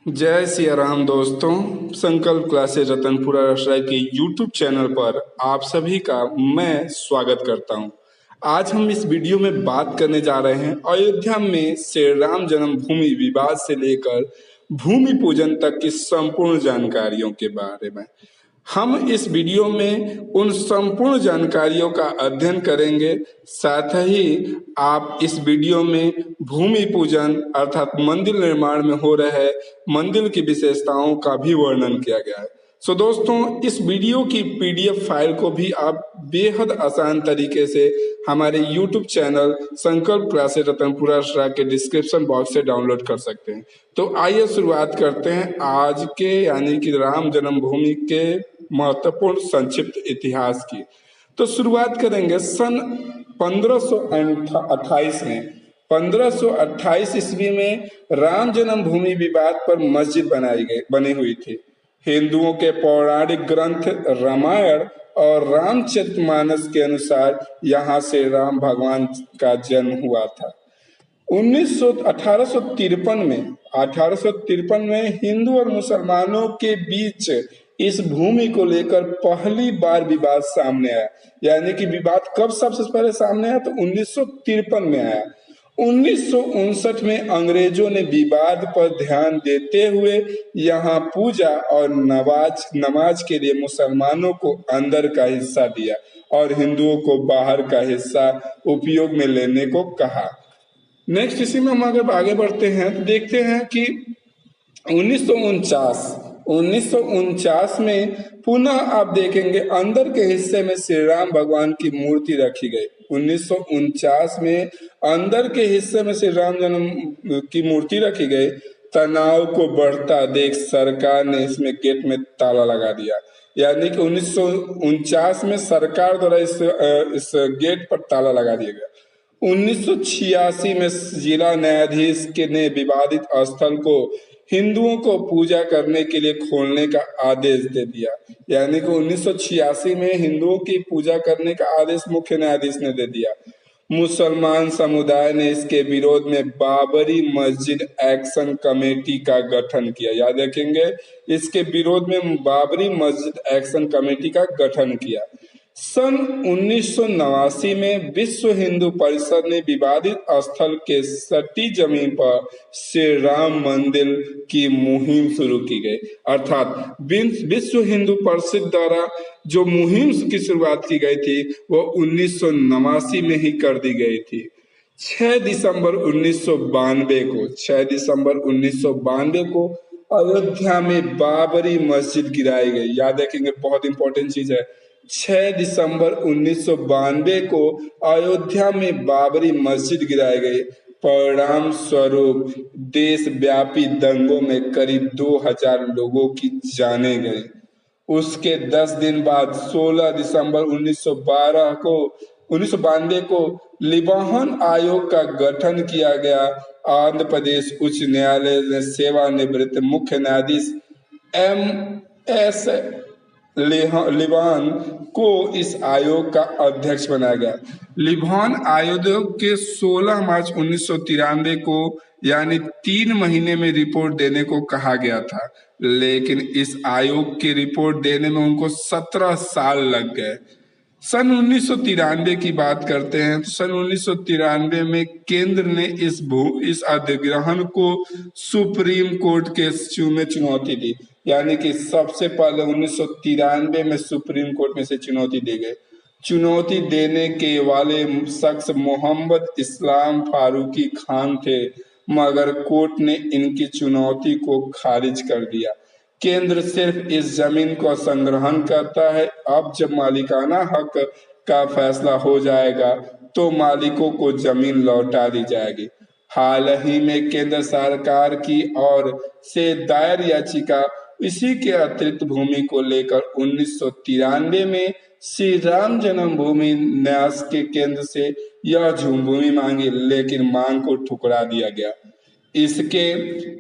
जय सिया राम दोस्तों। संकल्प क्लासेज रतनपुरा रसराय के यूट्यूब चैनल पर आप सभी का मैं स्वागत करता हूं। आज हम इस वीडियो में बात करने जा रहे हैं अयोध्या में श्री राम जन्मभूमि विवाद से लेकर भूमि पूजन तक की संपूर्ण जानकारियों के बारे में। हम इस वीडियो में उन संपूर्ण जानकारियों का अध्ययन करेंगे। साथ ही आप इस वीडियो में भूमि पूजन अर्थात मंदिर निर्माण में हो रहे मंदिर की विशेषताओं का भी वर्णन किया गया है। दोस्तों, इस वीडियो की पीडीएफ फाइल को भी आप बेहद आसान तरीके से हमारे यूट्यूब चैनल संकल्प क्लासेज रतनपुरा रसराय के डिस्क्रिप्शन बॉक्स से डाउनलोड कर सकते हैं। तो आइए शुरुआत करते हैं आज के यानी कि राम जन्मभूमि के महत्वपूर्ण संक्षिप्त इतिहास की। तो शुरुआत करेंगे सन 1528 में। 1528 ईस्वी में राम जन्मभूमि विवाद पर मस्जिद बनी हुई थी। हिंदुओं के पौराणिक ग्रंथ रामायण और रामचरितमानस के अनुसार यहाँ से राम भगवान का जन्म हुआ था। 1853 में हिंदू और मुसलमानों के बीच इस भूमि को लेकर पहली बार विवाद सामने आया। यानी कि विवाद कब सबसे पहले सामने आया? तो 1953 में आया। 1959 में अंग्रेजों ने विवाद पर ध्यान देते हुए यहाँ पूजा और नमाज के लिए मुसलमानों को अंदर का हिस्सा दिया और हिंदुओं को बाहर का हिस्सा उपयोग में लेने को कहा। नेक्स्ट इसी में हम अगर आगे बढ़ते हैं तो देखते हैं कि 1949 में पुनः आप देखेंगे अंदर के हिस्से में श्री राम भगवान की मूर्ति रखी गई। 1949 में अंदर के हिस्से में श्री राम जन्म की मूर्ति रखी गई। तनाव को बढ़ता देख सरकार ने इसमें गेट में ताला लगा दिया। यानी कि 1949 में सरकार द्वारा इस गेट पर ताला लगा दिया गया। 1986 में जिला न्यायाधीश ने विवादित स्थल को हिंदुओं को पूजा करने के लिए खोलने का आदेश दे दिया। यानी कि 1986 में हिंदुओं की पूजा करने का आदेश मुख्य न्यायाधीश ने दे दिया। मुसलमान समुदाय ने इसके विरोध में बाबरी मस्जिद एक्शन कमेटी का गठन किया। याद रखेंगे, इसके विरोध में बाबरी मस्जिद एक्शन कमेटी का गठन किया। सन 1989 में विश्व हिंदू परिषद ने विवादित स्थल के सटी जमीन पर श्री राम मंदिर की मुहिम शुरू की गई। अर्थात विश्व हिंदू परिषद द्वारा जो मुहिम की शुरुआत की गई थी वो 1989 में ही कर दी गई थी। 6 दिसंबर 1992 को अयोध्या में बाबरी मस्जिद गिराई गई। याद रखेंगे, बहुत इंपॉर्टेंट चीज है। 6 दिसंबर 1992 को अयोध्या में बाबरी मस्जिद गिराई गई। परिणाम स्वरूप देशव्यापी दंगों में करीब 2000 लोगों की जानें गई। उसके 10 दिन बाद 16 दिसंबर 1992 को लिबान आयोग का गठन किया गया। आंध्र प्रदेश उच्च न्यायालय ने सेवानिवृत्त मुख्य न्यायाधीश MS लिबान को इस आयोग का अध्यक्ष बनाया गया। लिबान आयोग के 16 मार्च 1993 को यानी 3 महीने में रिपोर्ट देने को कहा गया था, लेकिन इस आयोग की रिपोर्ट देने में उनको 17 साल लग गए। सन 1993 की बात करते हैं तो सन 1993 में केंद्र ने इस अधिग्रहण को सुप्रीम कोर्ट के में चुनौती दी। यानी कि सबसे पहले 1993 में सुप्रीम कोर्ट में से चुनौती दी गई। चुनौती देने के वाले शख्स मोहम्मद इस्लाम फारूकी खान थे, मगर कोर्ट ने इनकी चुनौती को खारिज कर दिया। केंद्र सिर्फ इस जमीन को संग्रहण करता है। अब जब मालिकाना हक का फैसला हो जाएगा तो मालिकों को जमीन लौटा दी जाएगी। हाल ही में केंद्र सरकार की ओर से दायर याचिका इसी के अतिरिक्त भूमि को लेकर 1993 में श्री राम जन्मभूमि न्यास के केंद्र से यह भूमि मांगी, लेकिन मांग को ठुकरा दिया गया। इसके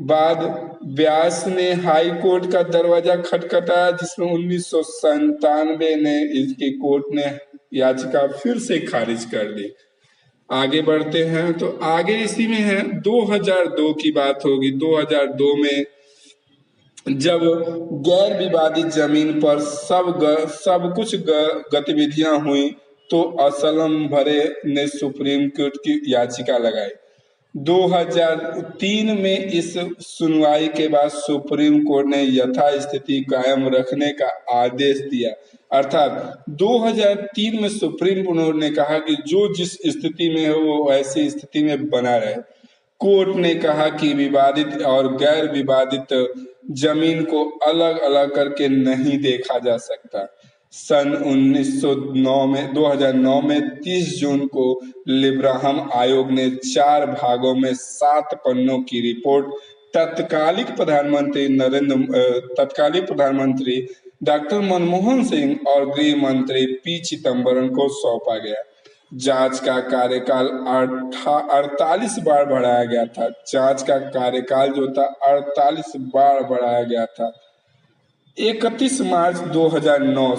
बाद व्यास ने हाई कोर्ट का दरवाजा खटखटाया, जिसमें 1997 में इसकी कोर्ट ने याचिका फिर से खारिज कर दी। आगे बढ़ते हैं तो आगे इसी में है 2002 की बात होगी। 2002 में जब गैर विवादित जमीन पर सब कुछ गतिविधियां हुई तो असलम भरे ने सुप्रीम कोर्ट की याचिका लगाई। 2003 में इस सुनवाई के बाद सुप्रीम कोर्ट ने यथास्थिति कायम रखने का आदेश दिया। अर्थात 2003 में सुप्रीम कोर्ट ने कहा कि जो जिस स्थिति में है वो ऐसी स्थिति में बना रहे। कोर्ट ने कहा कि विवादित और गैर विवादित जमीन को अलग अलग करके नहीं देखा जा सकता। सन 2009 में 30 जून को लिब्राहम आयोग ने 4 भागों में 7 पन्नों की रिपोर्ट तत्कालीन प्रधानमंत्री डॉक्टर मनमोहन सिंह और गृह मंत्री पी चिदम्बरम को सौंपा गया। जांच का कार्यकाल 48 बार बढ़ाया गया था। जांच का कार्यकाल जो था 48 बार बढ़ाया गया था। 31 मार्च 2009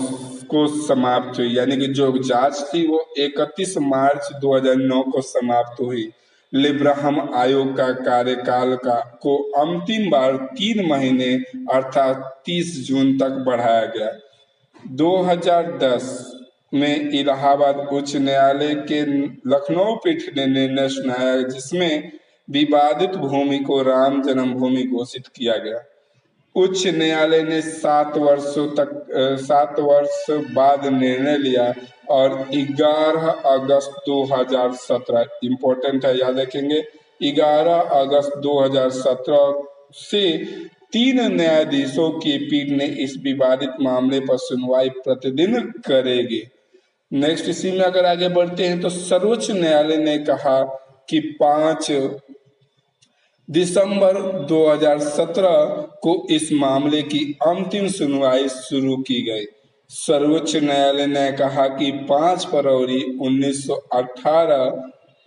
को समाप्त हुई, यानी कि जो जांच थी वो 31 मार्च 2009 को समाप्त हुई। लिब्राहम आयोग का कार्यकाल को अंतिम बार 3 महीने अर्थात 30 जून तक बढ़ाया गया। 2010 में इलाहाबाद उच्च न्यायालय के लखनऊ पीठ ने निर्णय सुनाया जिसमें विवादित भूमि को राम जन्मभूमि घोषित किया गया। उच्च न्यायालय ने 7 वर्ष बाद निर्णय लिया और 11 अगस्त 2017, इम्पोर्टेंट है याद रखेंगे, 11 अगस्त 2017 से 3 न्यायाधीशों की पीठ ने इस विवादित मामले पर सुनवाई प्रतिदिन करेगी। नेक्स्ट इसी में अगर आगे बढ़ते हैं तो सर्वोच्च न्यायालय ने कहा कि 5 दिसंबर 2017 को इस मामले की अंतिम सुनवाई शुरू की गई। सर्वोच्च न्यायालय ने कहा कि 5 फरवरी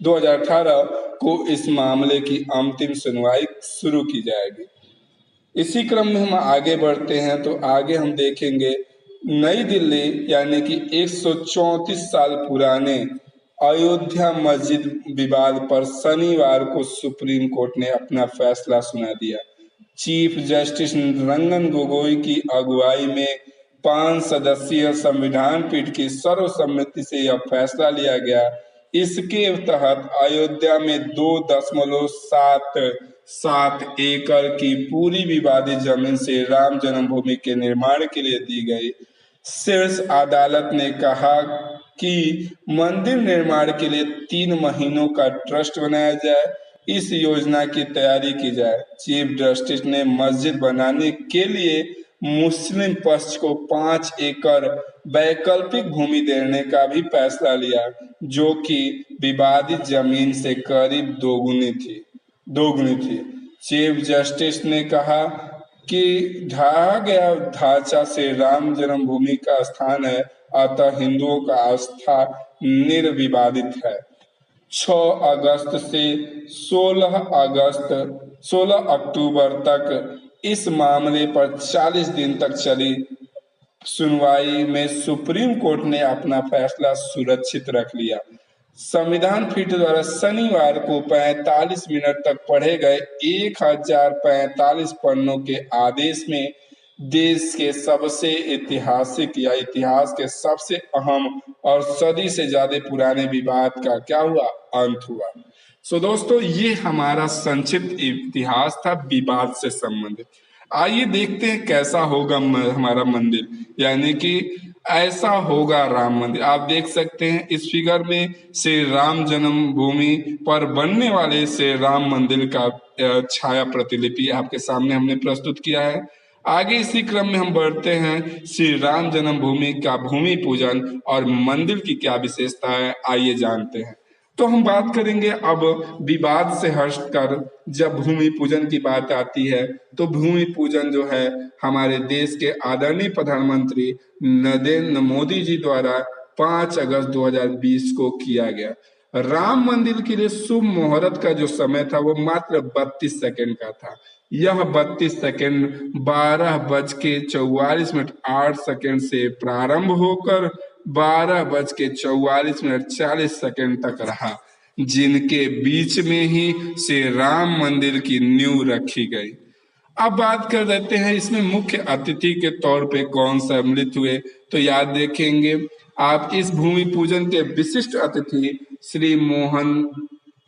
2018 को इस मामले की अंतिम सुनवाई शुरू की जाएगी। इसी क्रम में हम आगे बढ़ते हैं तो आगे हम देखेंगे नई दिल्ली यानी कि 134 साल पुराने अयोध्या मस्जिद विवाद पर शनिवार को सुप्रीम कोर्ट ने अपना फैसला सुना दिया। चीफ जस्टिस रंजन गोगोई की अगुवाई में 5 सदस्यीय संविधान पीठ की सर्वसम्मति से यह फैसला लिया गया। इसके तहत अयोध्या में 2.77 एकड़ की पूरी विवादित जमीन से राम जन्मभूमि के निर्माण के लिए दी गई। शीर्ष अदालत ने कहा कि मंदिर निर्माण के लिए 3 महीनों का ट्रस्ट बनाया जाए, इस योजना की तैयारी की जाए। चीफ जस्टिस ने मस्जिद बनाने के लिए मुस्लिम पक्ष को 5 एकड़ वैकल्पिक भूमि देने का भी फैसला लिया, जो कि विवादित जमीन से करीब दोगुनी थी। चीफ जस्टिस ने कहा कि ढाया गया ढांचा से राम जन्मभूमि का स्थान है, अतः हिंदुओं का आस्था निर्विवादित है। 6 अगस्त से 16 अक्टूबर तक इस मामले पर 40 दिन तक चली सुनवाई में सुप्रीम कोर्ट ने अपना फैसला सुरक्षित रख लिया। संविधान पीठ द्वारा शनिवार को 45 मिनट तक पढ़े गए 1045 पन्नों के आदेश में देश के सबसे ऐतिहासिक या इतिहास के सबसे अहम और सदी से ज्यादा पुराने विवाद का क्या हुआ, अंत हुआ। सो दोस्तों, ये हमारा संक्षिप्त इतिहास था विवाद से संबंधित। आइए देखते हैं कैसा होगा हमारा मंदिर, यानी कि ऐसा होगा राम मंदिर। आप देख सकते हैं इस फिगर में श्री राम जन्मभूमि पर बनने वाले श्री राम मंदिर का छाया प्रतिलिपि आपके सामने हमने प्रस्तुत किया है। आगे इसी क्रम में हम बढ़ते हैं श्री राम जन्मभूमि का भूमि पूजन और मंदिर की क्या विशेषता है, आइए जानते हैं। तो हम बात करेंगे अब विवाद से हटकर जब भूमि पूजन की बात आती है तो भूमि पूजन जो है हमारे देश के आदरणीय प्रधानमंत्री नरेंद्र मोदी जी द्वारा 5 अगस्त 2020 को किया गया। राम मंदिर के लिए शुभ मुहूर्त का जो समय था वो मात्र 32 सेकंड का था। यह 32 सेकंड 12:44 से प्रारंभ होकर 12:44 तक रहा, जिनके बीच में ही श्री राम मंदिर की नींव रखी गई। अब बात कर देते हैं इसमें मुख्य अतिथि के तौर पे कौन सम्मिलित हुए। तो याद रखेंगे आप, इस भूमि पूजन के विशिष्ट अतिथि श्री मोहन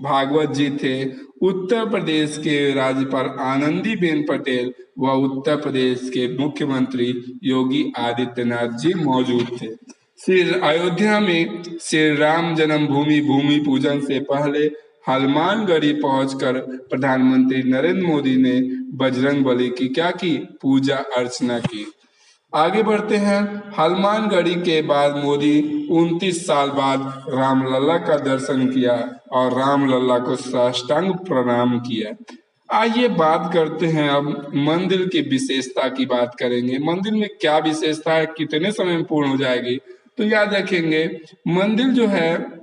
भागवत जी थे। उत्तर प्रदेश के राज्यपाल आनंदीबेन पटेल व उत्तर प्रदेश के मुख्यमंत्री योगी आदित्यनाथ जी मौजूद थे। श्री अयोध्या में श्री राम जन्मभूमि भूमि पूजन से पहले हनुमानगढ़ी पहुंचकर प्रधानमंत्री नरेंद्र मोदी ने बजरंगबली की क्या की, पूजा अर्चना की। आगे बढ़ते हैं। हनुमानगढ़ी के बाद मोदी 29 साल बाद रामलला का दर्शन किया और रामलला को साष्टांग प्रणाम किया। आइए बात करते हैं अब मंदिर की विशेषता की बात करेंगे। मंदिर में क्या विशेषता है, कितने समय में पूर्ण हो जाएगी। तो याद रखेंगे मंदिर जो है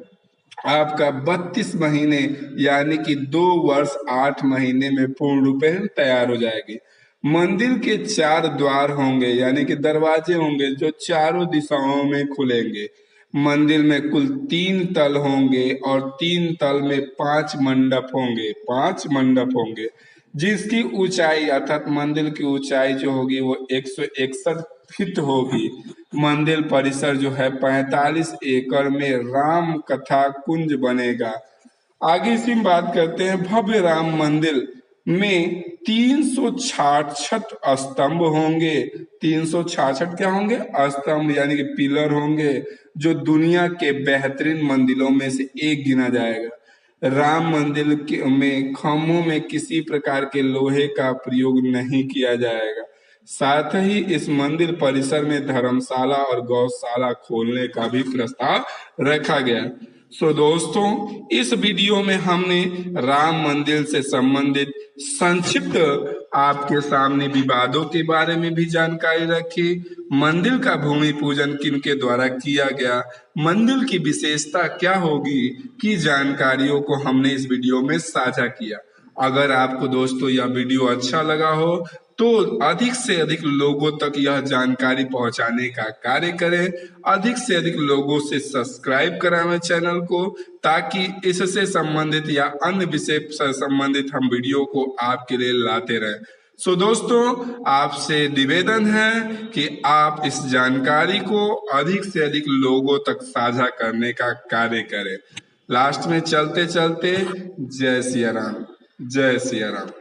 आपका 32 महीने यानी कि 2 वर्ष 8 महीने में पूर्ण रूप से तैयार हो जाएगी। मंदिर के 4 द्वार होंगे यानी कि दरवाजे होंगे जो चारों दिशाओं में खुलेंगे। मंदिर में कुल 3 तल होंगे और 3 तल में 5 मंडप होंगे, 5 मंडप होंगे, जिसकी ऊंचाई अर्थात मंदिर की ऊंचाई जो होगी वो 161 फीट होगी। मंदिर परिसर जो है 45 एकड़ में राम कथा कुंज बनेगा। आगे इसी में बात करते हैं। भव्य राम मंदिर में 366 स्तंभ होंगे। 366 क्या होंगे, स्तंभ यानी कि पिलर होंगे, जो दुनिया के बेहतरीन मंदिरों में से एक गिना जाएगा। राम मंदिर में खम्भों में किसी प्रकार के लोहे का प्रयोग नहीं किया जाएगा। साथ ही इस मंदिर परिसर में धर्मशाला और गौशाला खोलने का भी प्रस्ताव रखा गया। सो दोस्तों, इस वीडियो में हमने राम मंदिर से संबंधित संक्षिप्त आपके सामने विवादों के बारे में भी जानकारी रखी। मंदिर का भूमि पूजन किनके द्वारा किया गया, मंदिर की विशेषता क्या होगी की जानकारियों को हमने इस वीडियो में साझा किया। अगर आपको दोस्तों यह वीडियो अच्छा लगा हो तो अधिक से अधिक लोगों तक यह जानकारी पहुंचाने का कार्य करें। अधिक से अधिक लोगों से सब्सक्राइब कराएं चैनल को, ताकि इससे संबंधित या अन्य विषय से संबंधित हम वीडियो को आपके लिए लाते रहें। सो दोस्तों, आपसे निवेदन है कि आप इस जानकारी को अधिक से अधिक लोगों तक साझा करने का कार्य करें। लास्ट में चलते चलते जय सिया राम, जय सिया राम।